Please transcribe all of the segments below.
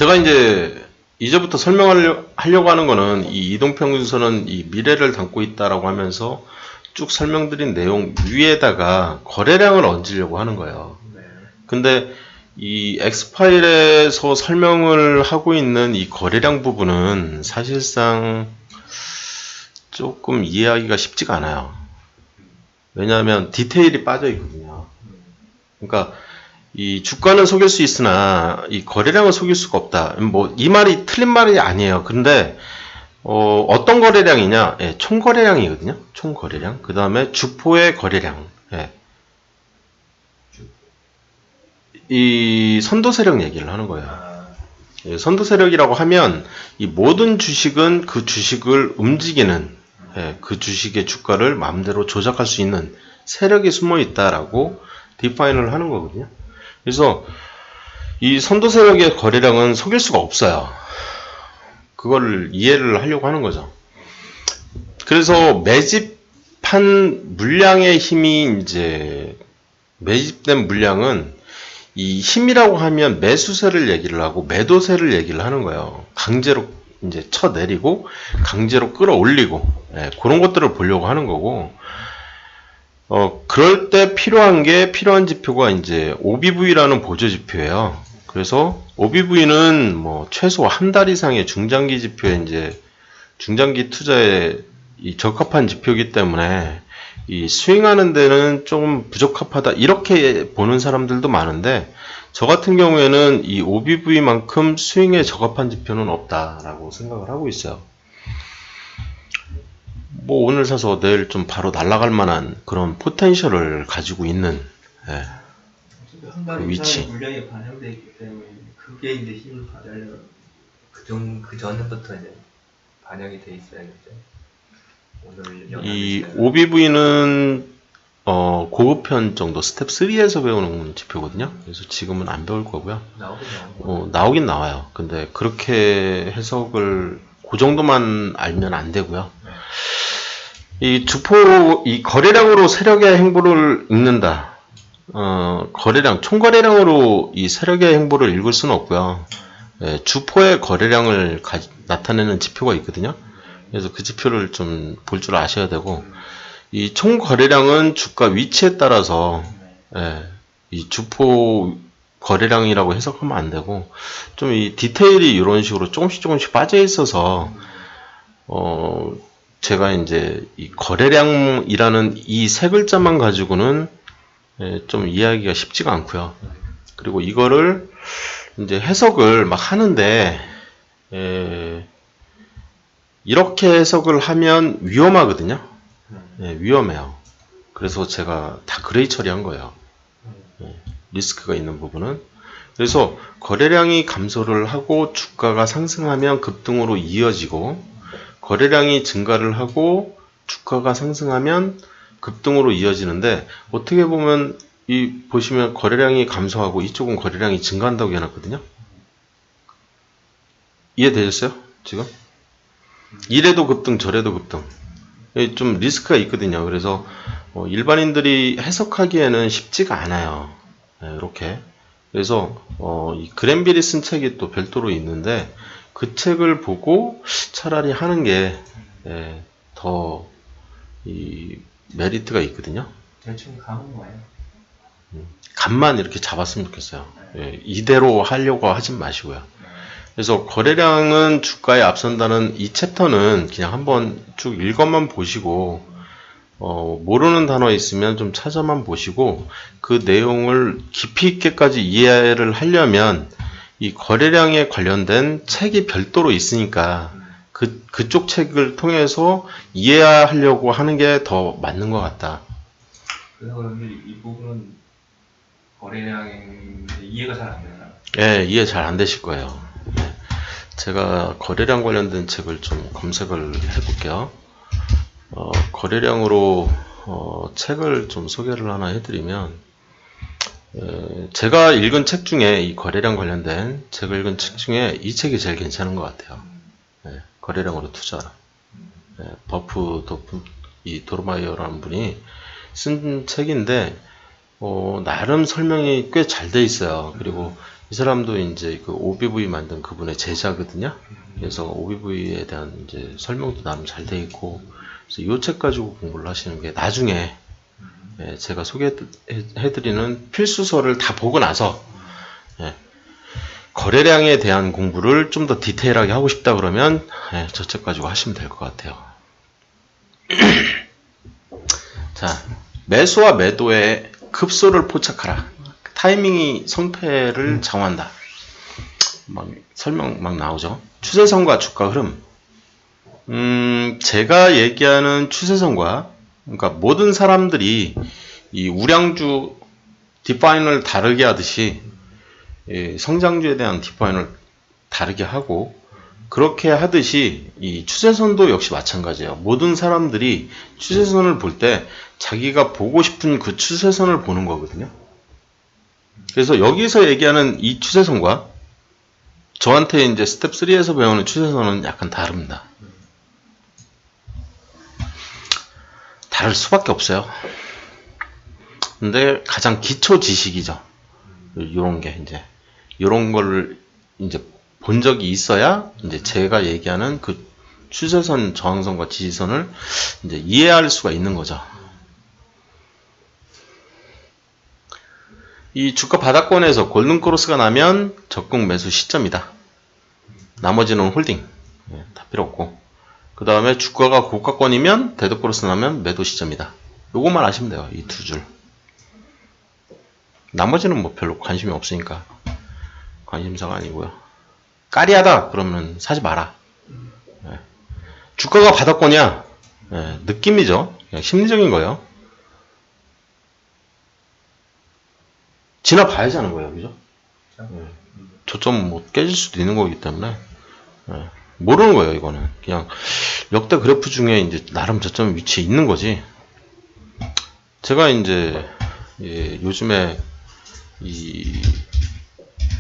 제가 이제부터 설명하려고 하는 거는 이 이동평균선은 이 미래를 담고 있다라고 하면서 쭉 설명드린 내용 위에다가 거래량을 얹으려고 하는 거예요. 근데 이 X파일에서 설명을 하고 있는 이 거래량 부분은 사실상 조금 이해하기가 쉽지가 않아요. 왜냐하면 디테일이 빠져 있거든요. 그러니까 이 주가는 속일 수 있으나 이 거래량은 속일 수가 없다. 뭐 이 말이 틀린 말이 아니에요. 근데 어떤 거래량이냐? 예, 총 거래량이거든요. 총 거래량. 그 다음에 주포의 거래량. 예. 이 선도 세력 얘기를 하는 거예요. 예, 선도 세력이라고 하면 이 모든 주식은 그 주식을 움직이는 예, 그 주식의 주가를 마음대로 조작할 수 있는 세력이 숨어 있다라고 디파인을 하는 거거든요. 그래서 이 선도 세력의 거래량은 속일 수가 없어요. 그거를 이해를 하려고 하는 거죠. 그래서 매집한 물량의 힘이 이제 매집된 물량은 이 힘이라고 하면 매수세를 얘기를 하고 매도세를 얘기를 하는 거예요. 강제로 이제 쳐내리고 강제로 끌어올리고 예, 그런 것들을 보려고 하는 거고 그럴 때 필요한 지표가 이제 OBV라는 보조 지표예요. 그래서 OBV는 뭐 최소 한 달 이상의 중장기 지표에 이제 중장기 투자에 이 적합한 지표이기 때문에 이 스윙하는 데는 좀 부적합하다 이렇게 보는 사람들도 많은데 저 같은 경우에는 이 OBV만큼 스윙에 적합한 지표는 없다라고 생각을 하고 있어요. 뭐 오늘 사서 내일 좀 바로 날아갈 만한 그런 포텐셜을 가지고 있는 예, 한달 그 위치. 이상의 물량이 반영되어 있기 때문에 그게 이제 힘을 받으려면 그 전부터 이제 반영이 돼 있어야겠죠. 오늘 이 OBV는 고급편 정도 스텝 3에서 배우는 지표거든요. 그래서 지금은 안 배울 거고요. 나오긴 나와요. 근데 그렇게 해석을 그 정도만 알면 안 되고요. 이 거래량으로 세력의 행보를 읽는다. 총 거래량으로 이 세력의 행보를 읽을 수는 없고요. 예, 주포의 거래량을 나타내는 지표가 있거든요. 그래서 그 지표를 좀 볼 줄 아셔야 되고, 이 총 거래량은 주가 위치에 따라서, 예, 이 주포 거래량이라고 해석하면 안 되고, 좀 이 디테일이 이런 식으로 조금씩 빠져 있어서, 제가 이제 이 거래량이라는 이 세 글자만 가지고는 좀 이해하기가 쉽지가 않고요. 그리고 이거를 이제 해석을 막 하는데 이렇게 해석을 하면 위험하거든요. 위험해요. 그래서 제가 다 그레이 처리한 거예요. 리스크가 있는 부분은. 그래서 거래량이 감소를 하고 주가가 상승하면 급등으로 이어지고 거래량이 증가를 하고 주가가 상승하면 급등으로 이어지는데 어떻게 보면 보시면 거래량이 감소하고 이쪽은 거래량이 증가한다고 해놨거든요. 이해되셨어요? 지금? 이래도 급등 저래도 급등 좀 리스크가 있거든요. 그래서 일반인들이 해석하기에는 쉽지가 않아요. 이렇게 그래서 이 그랜빌이 쓴 책이 또 별도로 있는데 그 책을 보고 차라리 하는 게 더 이 메리트가 있거든요. 대충 감은 거예요. 감만 이렇게 잡았으면 좋겠어요. 이대로 하려고 하진 마시고요. 그래서 거래량은 주가에 앞선다는 이 챕터는 그냥 한번 쭉 읽어만 보시고 모르는 단어 있으면 좀 찾아만 보시고 그 내용을 깊이 있게까지 이해를 하려면 이 거래량에 관련된 책이 별도로 있으니까 그쪽 책을 통해서 이해하려고 하는 게 더 맞는 것 같다. 그래서 그런데 이 부분은 거래량이 이해가 잘 안 되나요? 예, 이해 잘 안 되실 거예요. 제가 거래량 관련된 책을 좀 검색을 해볼게요. 거래량으로 책을 좀 소개를 하나 해드리면 제가 읽은 책 중에 이 거래량 관련된 책을 읽은 책 중에 이 책이 제일 괜찮은 것 같아요. 거래량으로 투자. 버프 도르마이어라는 분이 쓴 책인데 나름 설명이 꽤 잘 돼 있어요. 그리고 이 사람도 이제 그 OBV 만든 그분의 제자거든요. 그래서 OBV에 대한 이제 설명도 나름 잘 돼 있고, 그래서 이 책 가지고 공부를 하시는 게 나중에 제가 소개해드리는 필수서를 다 보고 나서 거래량에 대한 공부를 좀 더 디테일하게 하고 싶다 그러면 저 책 가지고 하시면 될 것 같아요. 자, 매수와 매도의 급소를 포착하라. 타이밍이 성패를 장한다. 막 설명 막 나오죠. 추세선과 주가 흐름. 제가 얘기하는 추세선과, 그러니까 모든 사람들이 이 우량주 디파인을 다르게 하듯이 성장주에 대한 디파인을 다르게 하고, 그렇게 하듯이 이 추세선도 역시 마찬가지예요. 모든 사람들이 추세선을 볼 때 자기가 보고 싶은 그 추세선을 보는 거거든요. 그래서 여기서 얘기하는 이 추세선과 저한테 이제 스텝 3에서 배우는 추세선은 약간 다릅니다. 다를 수밖에 없어요. 근데 가장 기초 지식이죠. 요런 게 이제 요런 거를 이제 본 적이 있어야 이제 제가 얘기하는 그 추세선, 저항선과 지지선을 이제 이해할 수가 있는 거죠. 이 주가 바닥권에서 골든크로스가 나면 적극 매수 시점이다. 나머지는 홀딩. 다 필요 없고. 그 다음에 주가가 고가권이면 데드크로스 나면 매도 시점이다. 요것만 아시면 돼요. 이 두 줄. 나머지는 뭐 별로 관심이 없으니까 관심사가 아니고요. 까리하다 그러면 사지 마라. 주가가 바닥권이야. 느낌이죠. 그냥 심리적인 거예요. 지나봐야지 하는 거예요. 그죠? 저점 뭐 깨질 수도 있는 거기 때문에 모르는 거예요. 이거는 그냥 역대 그래프 중에 이제 나름 저점 위치에 있는 거지. 제가 이제 요즘에 이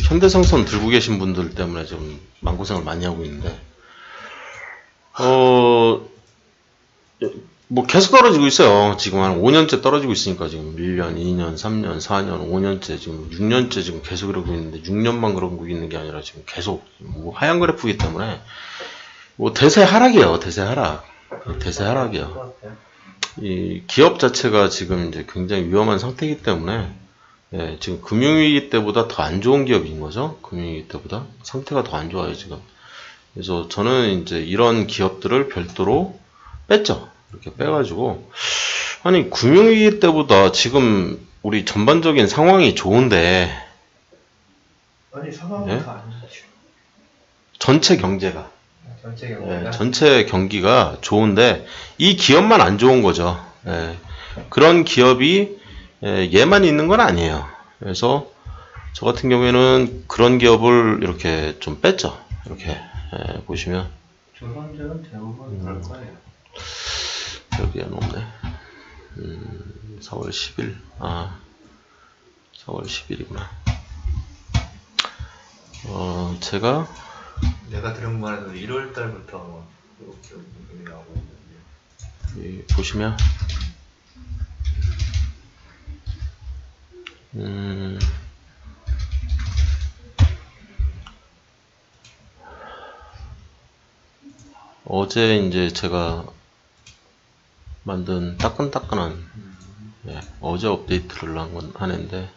현대성선 들고 계신 분들 때문에 좀 마음고생을 많이 하고 있는데 뭐 계속 떨어지고 있어요. 지금 한 5년째 떨어지고 있으니까 지금 1년, 2년, 3년, 4년, 5년째 지금 6년째 지금 계속 그러고 있는데 6년만 그러고 있는 게 아니라 지금 계속 뭐 하얀 그래프이기 때문에 뭐 대세 하락이에요. 대세 하락. 대세 하락이에요. 이 기업 자체가 지금 이제 굉장히 위험한 상태이기 때문에 지금 금융위기 때보다 더 안 좋은 기업인 거죠. 금융위기 때보다 상태가 더 안 좋아요 지금. 그래서 저는 이제 이런 기업들을 별도로 뺐죠. 이렇게 빼가지고 아니 금융위기 때보다 지금 우리 전반적인 상황이 좋은데 아니 상황은 예? 다 아니죠. 전체 경제가 전체 경기가 전체 경기가 좋은데 이 기업만 안 좋은 거죠. 그런 기업이 얘만 있는 건 아니에요. 그래서 저 같은 경우에는 그런 기업을 이렇게 좀 뺐죠. 이렇게 보시면 조선주는 대부분 그럴 거예요. 여기에 없네. 4월 10일. 4월 10일이구나. 제가 내가 들은 말에도 1월 달부터 이렇게 나오고 있는데 보시면 어제 이제 제가 만든 따끈따끈한 어제 업데이트를 한 건 하는데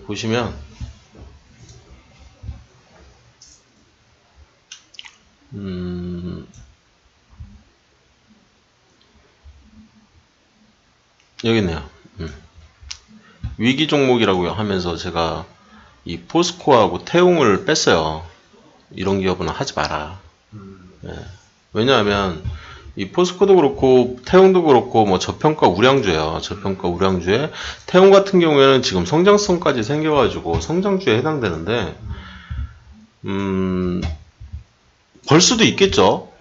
보시면 여기 있네요. 위기 종목이라고 하면서 제가 이 포스코하고 태웅을 뺐어요. 이런 기업은 하지 마라. 왜냐하면 이 포스코도 그렇고 태웅도 그렇고 뭐 저평가 우량주예요. 저평가 우량주에 태웅 같은 경우에는 지금 성장성까지 생겨가지고 성장주에 해당되는데 벌 수도 있겠죠.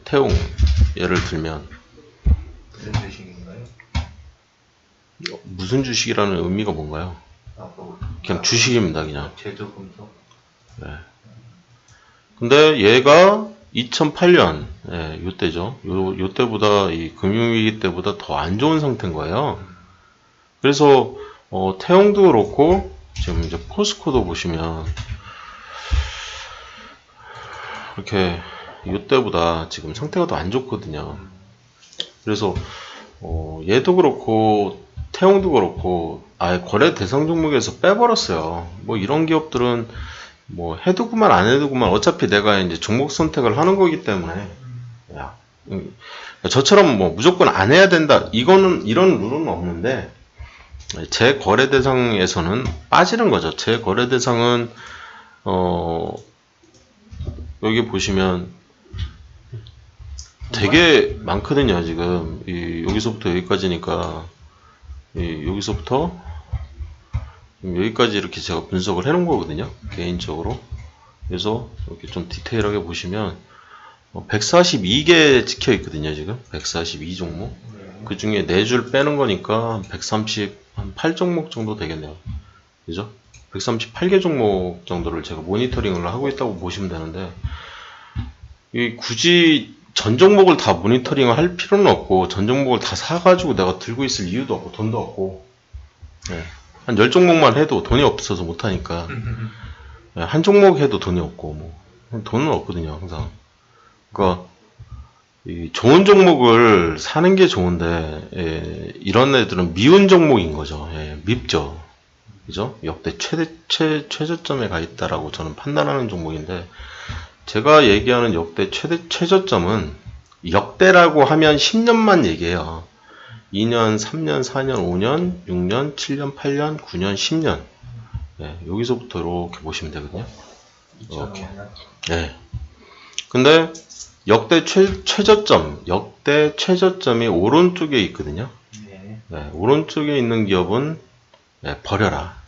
태웅 예를 들면 무슨 주식인가요? 무슨 주식이라는 의미가 뭔가요? 그냥 주식입니다. 그냥 제조금속. 근데 얘가 2008년, 예, 요때죠. 요때보다, 이 금융위기 때보다 더 안 좋은 상태인 거예요. 그래서, 태영도 그렇고, 지금 이제 포스코도 보시면, 이렇게, 요때보다 지금 상태가 더 안 좋거든요. 그래서, 얘도 그렇고, 태영도 그렇고, 아예 거래 대상 종목에서 빼버렸어요. 뭐 이런 기업들은, 뭐 해도 그만 안 해도 그만 어차피 내가 이제 종목 선택을 하는 거기 때문에 야, 저처럼 뭐 무조건 안 해야 된다 이거는 이런 룰은 없는데 제 거래 대상에서는 빠지는 거죠. 제 거래 대상은 여기 보시면 되게 많거든요. 지금 여기서부터 여기까지니까 여기서부터 여기까지 이렇게 제가 분석을 해 놓은 거거든요. 개인적으로. 그래서 이렇게 좀 디테일하게 보시면 142개 찍혀 있거든요. 지금 142 종목. 그 중에 4줄 빼는 거니까 138 종목 정도 되겠네요. 그죠? 138개 종목 정도를 제가 모니터링을 하고 있다고 보시면 되는데 굳이 전 종목을 다 모니터링을 할 필요는 없고 전 종목을 다 사가지고 내가 들고 있을 이유도 없고 돈도 없고 네. 한 10종목만 해도 돈이 없어서 못하니까 한 종목 해도 돈이 없고 뭐 돈은 없거든요 항상. 그러니까 좋은 종목을 사는 게 좋은데 이런 애들은 미운 종목인 거죠. 밉죠. 그죠? 역대 최저점에 가 있다라고 저는 판단하는 종목인데 제가 얘기하는 역대 최저점은 역대라고 하면 10년만 얘기해요. 2년, 3년, 4년, 5년, 6년, 7년, 8년, 9년, 10년. 여기서부터 이렇게 보시면 되거든요. 이렇게. 네. 근데 역대 최저점이 오른쪽에 있거든요. 오른쪽에 있는 기업은 버려라.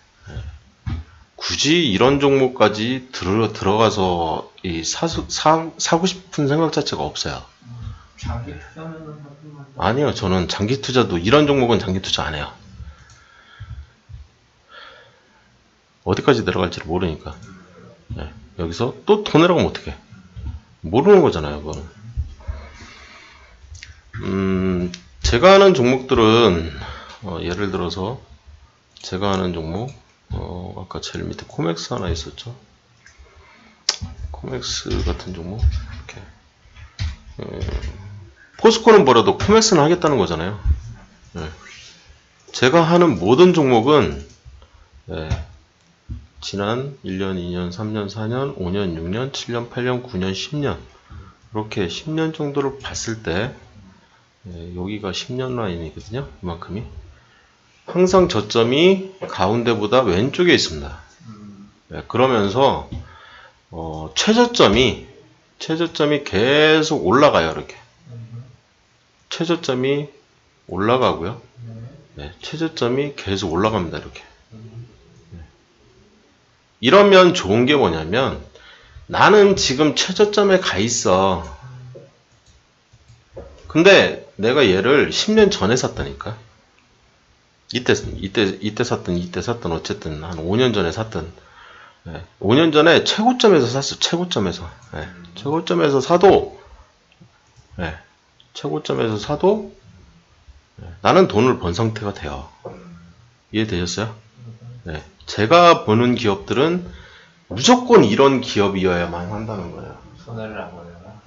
굳이 이런 종목까지 들어가서 사고 싶은 생각 자체가 없어요. 장기 투자는 아니요, 저는 장기 투자도 이런 종목은 장기 투자 안 해요. 어디까지 내려갈지를 모르니까. 여기서 또 더 내려가면 어떡해? 모르는 거잖아요, 그거는. 제가 하는 종목들은 예를 들어서 제가 하는 종목 아까 제일 밑에 코맥스 하나 있었죠. 코맥스 같은 종목 이렇게 포스코는 버려도 코맥스는 하겠다는 거잖아요. 제가 하는 모든 종목은 지난 1년, 2년, 3년, 4년, 5년, 6년, 7년, 8년, 9년, 10년 이렇게 10년 정도를 봤을 때 여기가 10년 라인이거든요. 이만큼이 항상 저점이 가운데보다 왼쪽에 있습니다. 그러면서 최저점이 계속 올라가요. 이렇게 최저점이 올라가고요. 최저점이 계속 올라갑니다. 이렇게 이러면 좋은 게 뭐냐면 나는 지금 최저점에 가 있어. 근데 내가 얘를 10년 전에 샀다니까. 이때 샀든 어쨌든 한 5년 전에 샀든 5년 전에 최고점에서 샀어. 최고점에서 사도 나는 돈을 번 상태가 돼요. 이해되셨어요? 제가 보는 기업들은 무조건 이런 기업이어야만 한다는 거예요. 손해를 안 보내나?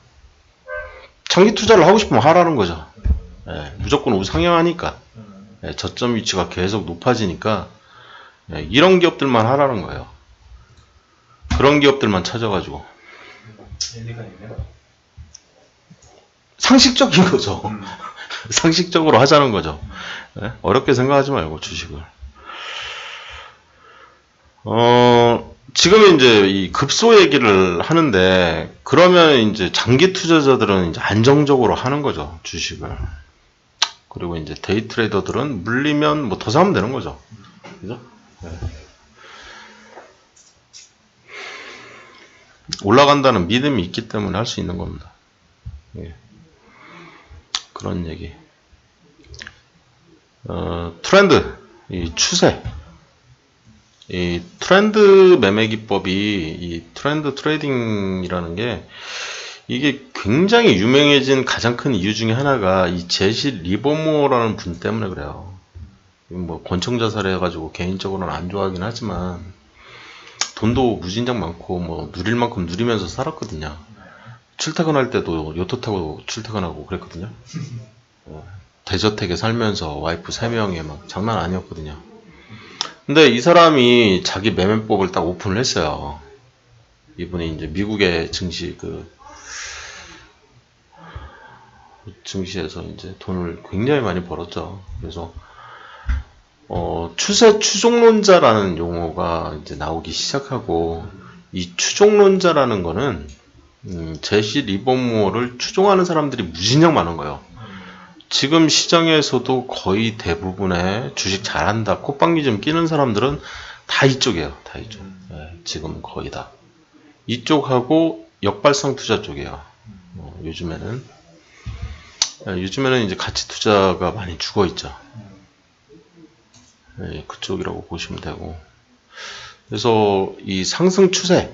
장기 투자를 하고 싶으면 하라는 거죠. 무조건 우상향하니까. 저점 위치가 계속 높아지니까 이런 기업들만 하라는 거예요. 그런 기업들만 찾아가지고 의미가 있네요. 상식적인 거죠. 상식적으로 하자는 거죠. 어렵게 생각하지 말고 주식을. 지금 이제 이 급소 얘기를 하는데 그러면 이제 장기 투자자들은 이제 안정적으로 하는 거죠. 주식을. 그리고 이제 데이 트레이더들은 물리면 뭐 더 사면 되는 거죠. 그죠? 올라간다는 믿음이 있기 때문에 할 수 있는 겁니다. 그런 얘기. 트렌드, 이 추세. 이 트렌드 매매 기법이 이 트렌드 트레이딩이라는 게 이게 굉장히 유명해진 가장 큰 이유 중에 하나가 이 제시 리버모어라는 분 때문에 그래요. 뭐 권총 자살해가지고 개인적으로는 안 좋아하긴 하지만 돈도 무진장 많고 뭐 누릴 만큼 누리면서 살았거든요. 출퇴근할 때도 요트 타고 출퇴근하고 그랬거든요. 대저택에 살면서 와이프 3명에 막 장난 아니었거든요. 근데 이 사람이 자기 매매법을 딱 오픈을 했어요. 이분이 이제 미국의 증시에서 이제 돈을 굉장히 많이 벌었죠. 그래서 추세 추종론자라는 용어가 이제 나오기 시작하고, 이 추종론자라는 거는 제시 리버모어를 추종하는 사람들이 무진장 많은 거예요. 지금 시장에서도 거의 대부분의 주식 잘한다, 콧방귀 좀 끼는 사람들은 다 이쪽이에요. 다 이쪽. 네, 지금 거의 다. 이쪽하고 역발상 투자 쪽이에요. 요즘에는 이제 가치 투자가 많이 죽어 있죠. 네, 그쪽이라고 보시면 되고. 그래서 이 상승 추세,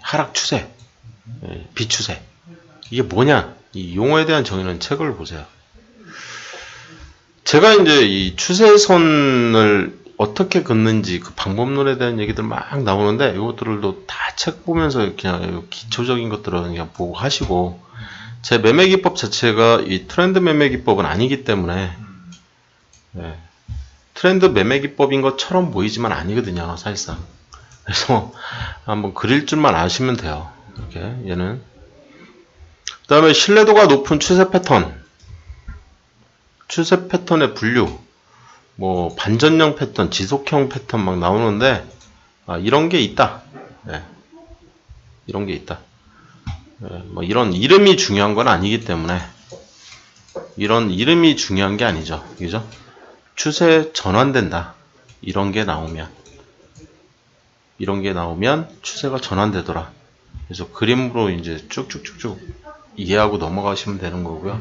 하락 추세, 비추세, 이게 뭐냐? 이 용어에 대한 정의는 책을 보세요. 제가 이제 이 추세선을 어떻게 긋는지 그 방법론에 대한 얘기들 막 나오는데, 이것들도 다 책 보면서 그냥 기초적인 것들은 그냥 보고 하시고, 제 매매 기법 자체가 이 트렌드 매매 기법은 아니기 때문에, 트렌드 매매 기법인 것처럼 보이지만 아니거든요, 사실상. 그래서 한번 그릴 줄만 아시면 돼요. 이렇게 얘는. 그 다음에 신뢰도가 높은 추세 패턴의 분류, 뭐 반전형 패턴, 지속형 패턴 막 나오는데, 이런 게 있다. 이런 게 있다. 뭐 이런 이름이 중요한 건 아니기 때문에, 이런 이름이 중요한 게 아니죠. 그죠? 추세 전환된다. 이런 게 나오면 추세가 전환되더라. 그래서 그림으로 이제 쭉쭉쭉쭉 이해하고 넘어가시면 되는 거고요.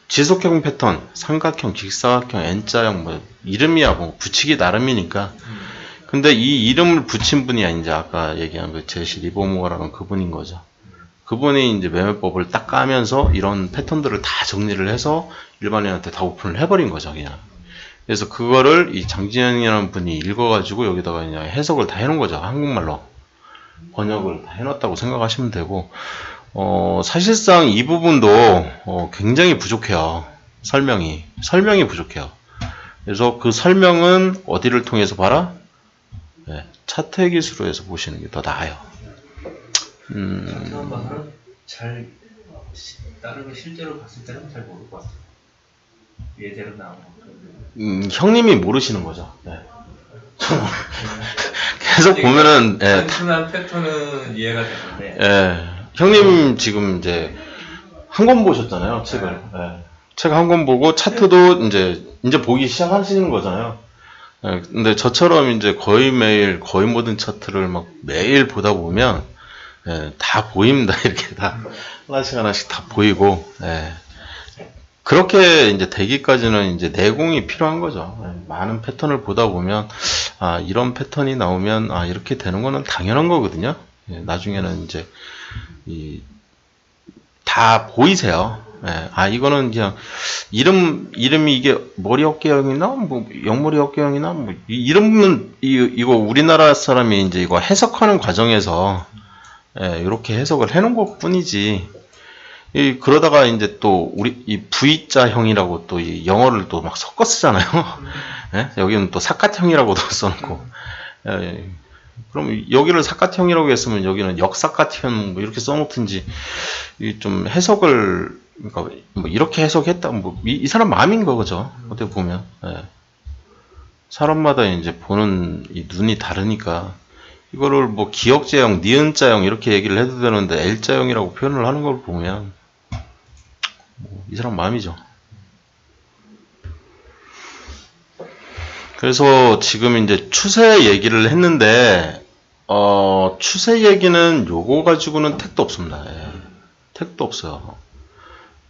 지속형 패턴, 삼각형, 직사각형, N자형, 뭐 이름이야 뭐 붙이기 나름이니까. 근데 이 이름을 붙인 분이 이제 아까 얘기한 그 제시 리버모어라는 그분인 거죠. 그분이 이제 매매법을 딱 까면서 이런 패턴들을 다 정리를 해서 일반인한테 다 오픈을 해버린 거죠, 그냥. 그래서 그거를 이 장진영이라는 분이 읽어가지고 여기다가 그냥 해석을 다 해놓은 거죠. 한국말로. 번역을 다 해놨다고 생각하시면 되고, 사실상 이 부분도 굉장히 부족해요. 설명이 부족해요. 그래서 그 설명은 어디를 통해서 봐라? 차트 기술로 해서 보시는 게 더 나아요. 잘 다른 거 실제로 봤을 때는 잘 모를 것 같아요. 예제로 나온 거. 형님이 모르시는 거죠. 계속 보면은 단순한 패턴은 이해가 되는데. 형님 지금 이제 한 권 보셨잖아요, 책을. 책 한 권 보고 차트도 이제 보기 시작하시는 거잖아요. 근데 저처럼 이제 거의 매일 거의 모든 차트를 막 매일 보다 보면 다 보입니다. 이렇게 다 하나씩 다 보이고. 그렇게 이제 되기까지는 이제 내공이 필요한 거죠. 많은 패턴을 보다 보면, 이런 패턴이 나오면, 이렇게 되는 거는 당연한 거거든요. 나중에는 이제, 다 보이세요. 이거는 그냥, 이름이 이게 머리 어깨형이나, 뭐, 옆머리 어깨형이나, 뭐, 이름은, 이거 우리나라 사람이 이제 이거 해석하는 과정에서, 이렇게 해석을 해놓은 것 뿐이지, 그러다가 이제 또 우리 이 V자형이라고 또 이 영어를 또 막 섞어 쓰잖아요. 여기는 또 사카형이라고도 써놓고. 그럼 여기를 사카형이라고 했으면 여기는 역사카형 뭐 이렇게 써놓든지 좀 해석을 그러니까 뭐 이렇게 해석했다 뭐 이 사람 마음인 거죠. 어떻게 보면 사람마다 이제 보는 이 눈이 다르니까 이거를 뭐 기역자형, 니은자형 이렇게 얘기를 해도 되는데 L자형이라고 표현을 하는 걸 보면. 이 사람 마음이죠. 그래서 지금 이제 추세 얘기를 했는데, 추세 얘기는 요거 가지고는 택도 없습니다. 택도 없어요.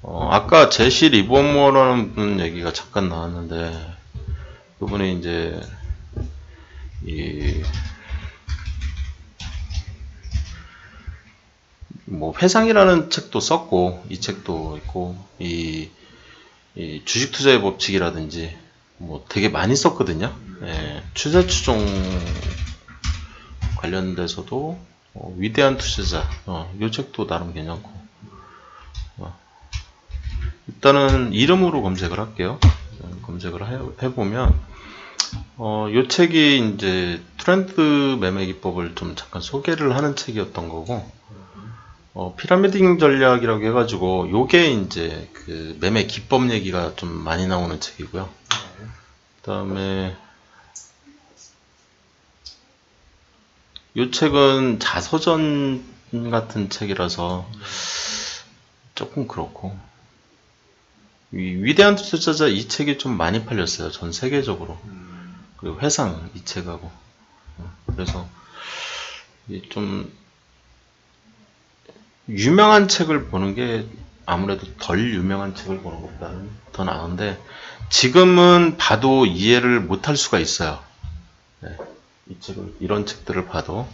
아까 제시 리버모어라는 분 얘기가 잠깐 나왔는데, 그분이 이제 뭐 회상이라는 책도 썼고 이 책도 있고 이 주식 투자의 법칙이라든지 뭐 되게 많이 썼거든요. 예, 추세 추종 관련돼서도 위대한 투자자 이 책도 나름 괜찮고 일단은 이름으로 검색을 할게요. 검색을 해보면 이 책이 이제 트렌드 매매 기법을 좀 잠깐 소개를 하는 책이었던 거고 피라미딩 전략이라고 해가지고 요게 이제 그 매매 기법 얘기가 좀 많이 나오는 책이고요. 그 다음에 요 책은 자서전 같은 책이라서 조금 그렇고 위대한 투자자 이 책이 좀 많이 팔렸어요. 전 세계적으로. 그리고 회상 이 책하고 그래서 좀 유명한 책을 보는 게 아무래도 덜 유명한 책을 보는 것보다는 더 나은데 지금은 봐도 이해를 못할 수가 있어요. 네, 이 책을 이런 책들을 봐도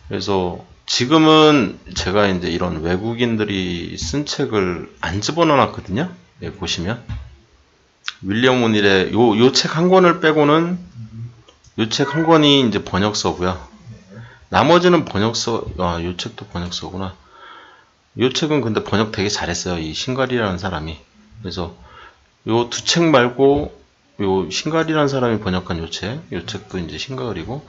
그래서 지금은 제가 이제 이런 외국인들이 쓴 책을 안 집어넣어놨거든요. 네, 보시면 윌리엄 오닐의 요 책 한 권을 빼고는 요 책 한 권이 이제 번역서고요. 나머지는 번역서, 요 책도 번역서구나. 요 책은 근데 번역 되게 잘했어요. 이 신갈이라는 사람이. 그래서 요 두 책 말고 요 신갈이라는 사람이 번역한 요 책도 이제 신갈이고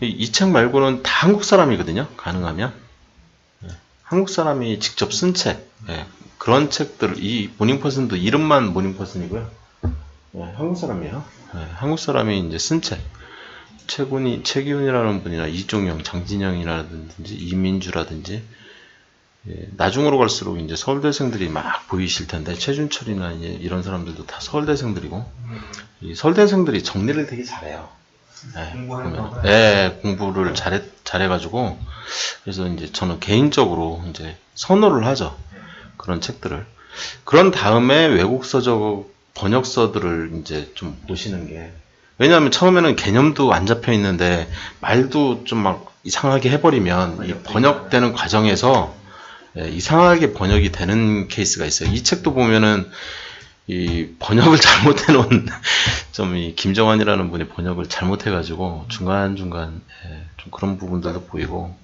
이 책 말고는 다 한국 사람이거든요. 가능하면. 한국 사람이 직접 쓴 책. 그런 책들, 이 모닝퍼슨도 이름만 모닝퍼슨이고요. 한국 사람이에요. 한국 사람이 이제 쓴 책. 최기훈이라는 분이나 이종영, 장진영이라든지 이민주라든지 나중으로 갈수록 이제 서울대생들이 막 보이실 텐데 최준철이나 이제 이런 사람들도 다 서울대생들이고 이 서울대생들이 정리를 되게 잘해요. 공부를 잘해가지고 그래서 이제 저는 개인적으로 이제 선호를 하죠. 그런 책들을. 그런 다음에 외국 서적 번역서들을 이제 좀 보시는 게 왜냐하면 처음에는 개념도 안 잡혀 있는데 말도 좀 막 이상하게 해버리면 이 번역되는 과정에서 이상하게 번역이 되는 케이스가 있어요. 이 책도 보면은 이 번역을 잘못해놓은 좀 이 김정환이라는 분이 번역을 잘못해가지고 중간중간 좀 그런 부분들도 보이고.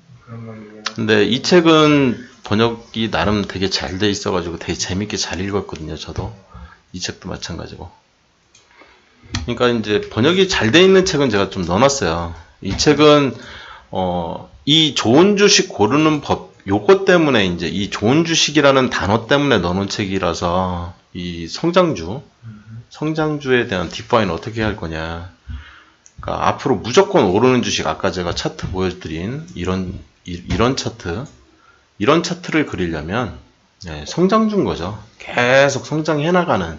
근데 이 책은 번역이 나름 되게 잘 돼 있어가지고 되게 재밌게 잘 읽었거든요. 저도 이 책도 마찬가지고. 그러니까 이제 번역이 잘 돼 있는 책은 제가 좀 넣어놨어요. 이 책은 이 좋은 주식 고르는 법 요것 때문에 이제 이 좋은 주식이라는 단어 때문에 넣어놓은 책이라서 이 성장주에 대한 디파인 어떻게 할 거냐. 그러니까 앞으로 무조건 오르는 주식 아까 제가 차트 보여드린 이런 차트 이런 차트를 그리려면 성장주인 거죠. 계속 성장해 나가는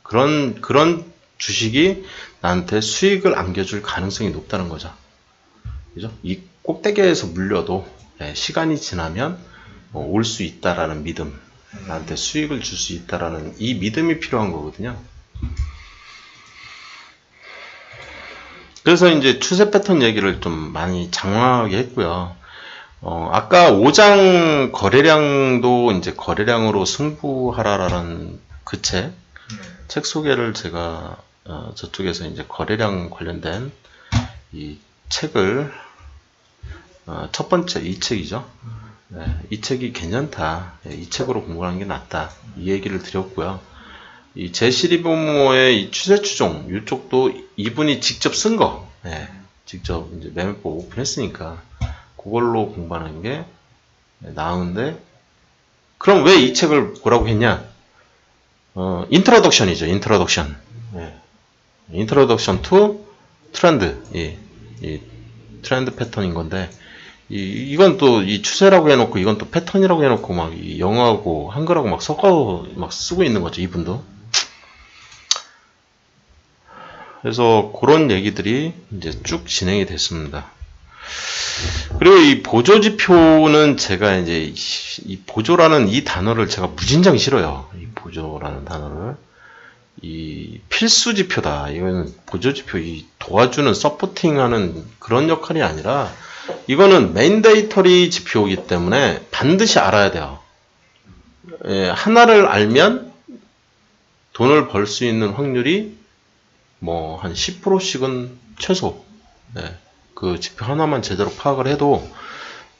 그런 주식이 나한테 수익을 안겨줄 가능성이 높다는 거죠. 그죠? 이 꼭대기에서 물려도 시간이 지나면 올 수 있다라는 믿음, 나한테 수익을 줄 수 있다라는 이 믿음이 필요한 거거든요. 그래서 이제 추세 패턴 얘기를 좀 많이 장황하게 했고요. 아까 5장 거래량도 이제 거래량으로 승부하라라는 그 책 소개를 제가 저쪽에서 이제 거래량 관련된 이 책을 첫 번째 이 책이죠. 이 책이 괜찮다. 이 책으로 공부하는 게 낫다. 이 얘기를 드렸고요. 이 제시리버모의 이 추세 추종 이쪽도 이분이 직접 쓴 거, 직접 이제 매매법 오픈했으니까 그걸로 공부하는 게 나은데 그럼 왜 이 책을 보라고 했냐? 인트로덕션이죠. 인트로덕션. 인트로덕션 투 트렌드. 이 트렌드 패턴인 건데, 이건 또 이 추세라고 해놓고, 이건 또 패턴이라고 해놓고, 막, 이 영어하고 한글하고 막 섞어, 막 쓰고 있는 거죠, 이분도. 그래서 그런 얘기들이 이제 쭉 진행이 됐습니다. 그리고 이 보조지표는 제가 이제 이 보조라는 이 단어를 제가 무진장 싫어요. 이 보조라는 단어를. 이 필수 지표다. 이거는 보조 지표, 이 도와주는 서포팅하는 그런 역할이 아니라 이거는 맨데이터리 지표이기 때문에 반드시 알아야 돼요. 예, 하나를 알면 돈을 벌 수 있는 확률이 뭐 한 10%씩은 최소. 예, 그 지표 하나만 제대로 파악을 해도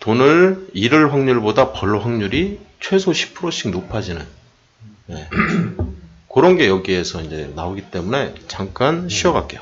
돈을 잃을 확률보다 벌 확률이 최소 10%씩 높아지는. 예. 그런 게 여기에서 이제 나오기 때문에 잠깐 쉬어갈게요.